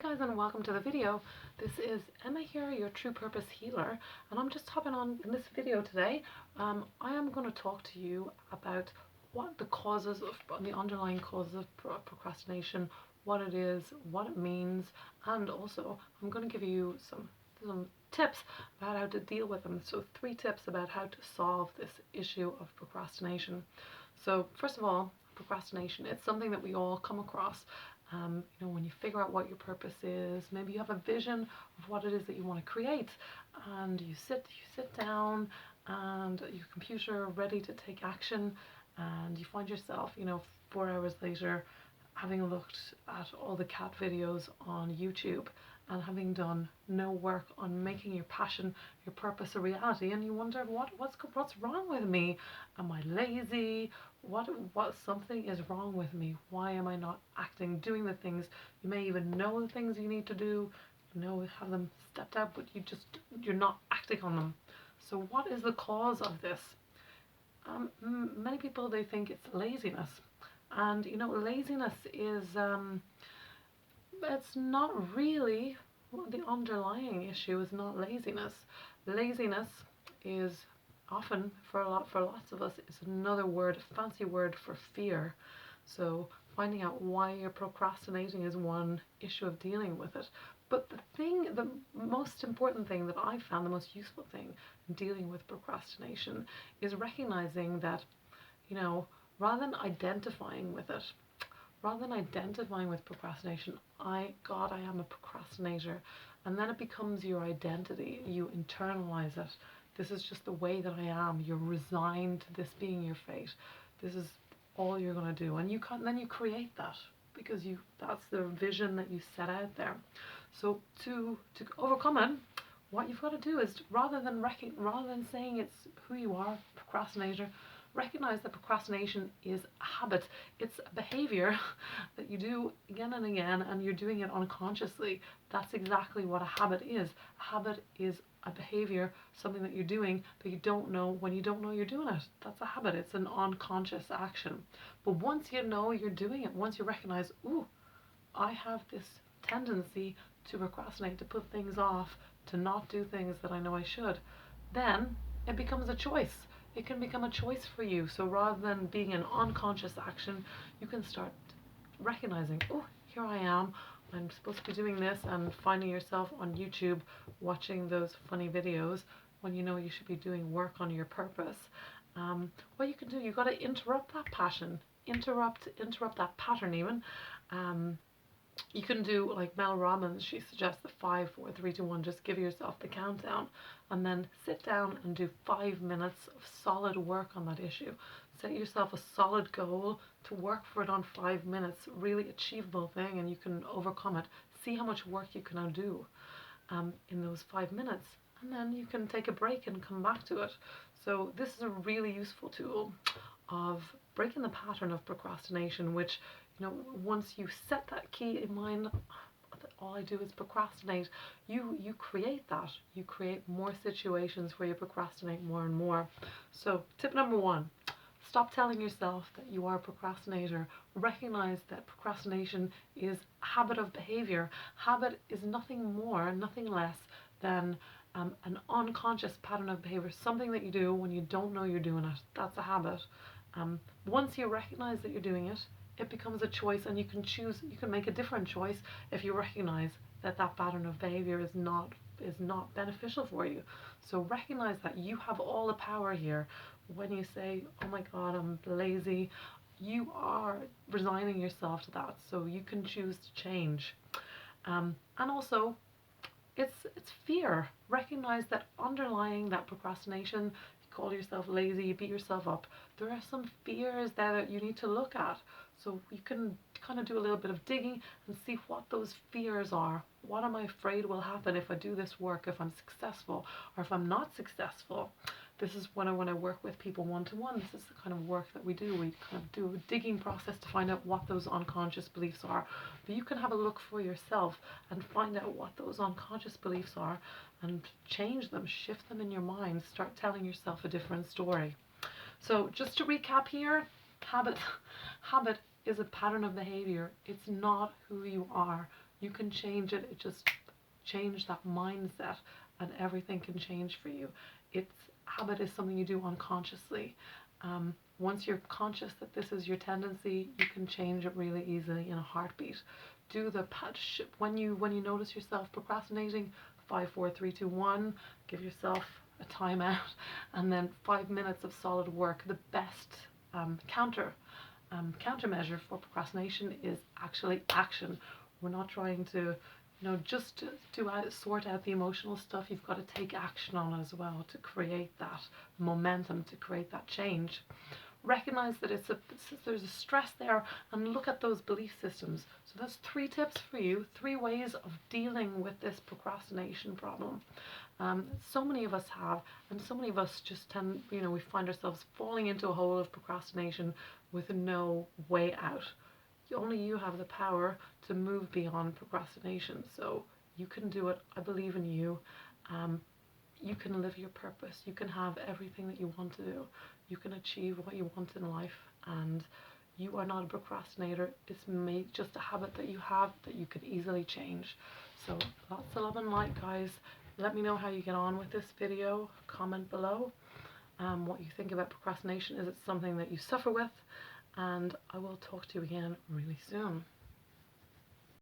guys, and welcome to the video. This is Emma here, your true purpose healer, and I'm just hopping on in this video today. I am going to talk to you about what the causes of the underlying causes of procrastination, what it is, what it means, and also I'm going to give you some tips about how to deal with them. So 3 tips about how to solve this issue of procrastination. So first of all, procrastination, it's something that we all come across. When you figure out what your purpose is, maybe you have a vision of what it is that you want to create, and you sit down and your computer ready to take action, and you find yourself, 4 hours later, having looked at all the cat videos on YouTube and having done no work on making your passion, your purpose a reality, and you wonder what's wrong with me? Am I lazy? What something is wrong with me? Why am I not acting, doing the things? You may even know the things you need to do, have them stepped out, but you're not acting on them. So what is the cause of this? Many people, they think it's laziness. And laziness is it's not really, the underlying issue is not laziness. Laziness is often, for lots of us, is another word, a fancy word for fear. So finding out why you're procrastinating is one issue of dealing with it. But the most important thing that I found, the most useful thing in dealing with procrastination, is recognizing that, rather than identifying with it, rather than identifying with procrastination, I am a procrastinator, and then it becomes your identity. You internalize it. This is just the way that I am. You're resigned to this being your fate. This is all you're going to do, and then you create that because that's the vision that you set out there. So to overcome it, what you've got to do is, rather than saying it's who you are, procrastinator, recognize that procrastination is a habit. It's a behavior that you do again and again, and you're doing it unconsciously. That's exactly what a habit is. A habit is a behavior, something that you're doing that you don't know when you don't know you're doing it. That's a habit. It's an unconscious action. But once you know you're doing it, once you recognize, ooh, I have this tendency to procrastinate, to put things off, to not do things that I know I should, then it becomes a choice. It can become a choice for you. So rather than being an unconscious action, you can start recognizing, oh, here I am, I'm supposed to be doing this, and finding yourself on YouTube watching those funny videos when you know you should be doing work on your purpose. What you can do, you've got to interrupt that passion, interrupt that pattern even. You can do like Mel Robbins, she suggests the 5, 4, 3, 2, 1, just give yourself the countdown and then sit down and do 5 minutes of solid work on that issue. Set yourself a solid goal to work for it on 5 minutes, really achievable thing, and you can overcome it. See how much work you can now do in those 5 minutes, and then you can take a break and come back to it. So this is a really useful tool of breaking the pattern of procrastination, which, once you set that key in mind, all I do is procrastinate, you create that. You create more situations where you procrastinate more and more. So tip number 1, stop telling yourself that you are a procrastinator. Recognize that procrastination is a habit of behavior. Habit is nothing more, nothing less than an unconscious pattern of behavior, something that you do when you don't know you're doing it. That's a habit. Once you recognize that you're doing it, it becomes a choice, and you can choose. You can make a different choice if you recognize that pattern of behavior is not beneficial for you. So recognize that you have all the power here. When you say, oh my God, I'm lazy, you are resigning yourself to that. So you can choose to change. And also, it's fear. Recognize that underlying that procrastination, you call yourself lazy, you beat yourself up, there are some fears that you need to look at. So you can kind of do a little bit of digging and see what those fears are. What am I afraid will happen if I do this work, if I'm successful, or if I'm not successful? This is when I work with people one-to-one. This is the kind of work that we do. We kind of do a digging process to find out what those unconscious beliefs are. But you can have a look for yourself and find out what those unconscious beliefs are and change them, shift them in your mind, start telling yourself a different story. So just to recap here, habit is a pattern of behavior. It's not who you are. You can change it. It just change that mindset and everything can change for you. Habit is something you do unconsciously. Once you're conscious that this is your tendency, you can change it really easily in a heartbeat. Do the patch when you notice yourself procrastinating. 5, 4, 3, 2, 1. Give yourself a timeout, and then 5 minutes of solid work. The best countermeasure for procrastination is actually action. We're not trying to, just to sort out the emotional stuff. You've got to take action on it as well to create that momentum, to create that change. Recognize that there's a stress there, and look at those belief systems. So that's 3 tips for you, 3 ways of dealing with this procrastination problem. So many of us have, and so many of us just tend, we find ourselves falling into a hole of procrastination with no way out. Only you have the power to move beyond procrastination, so you can do it. I believe in you. You can live your purpose. You can have everything that you want to do. You can achieve what you want in life, and you are not a procrastinator. It's just a habit that you have that you can easily change. So lots of love and light, guys. Let me know how you get on with this video. Comment below what you think about procrastination. Is it something that you suffer with? And I will talk to you again really soon.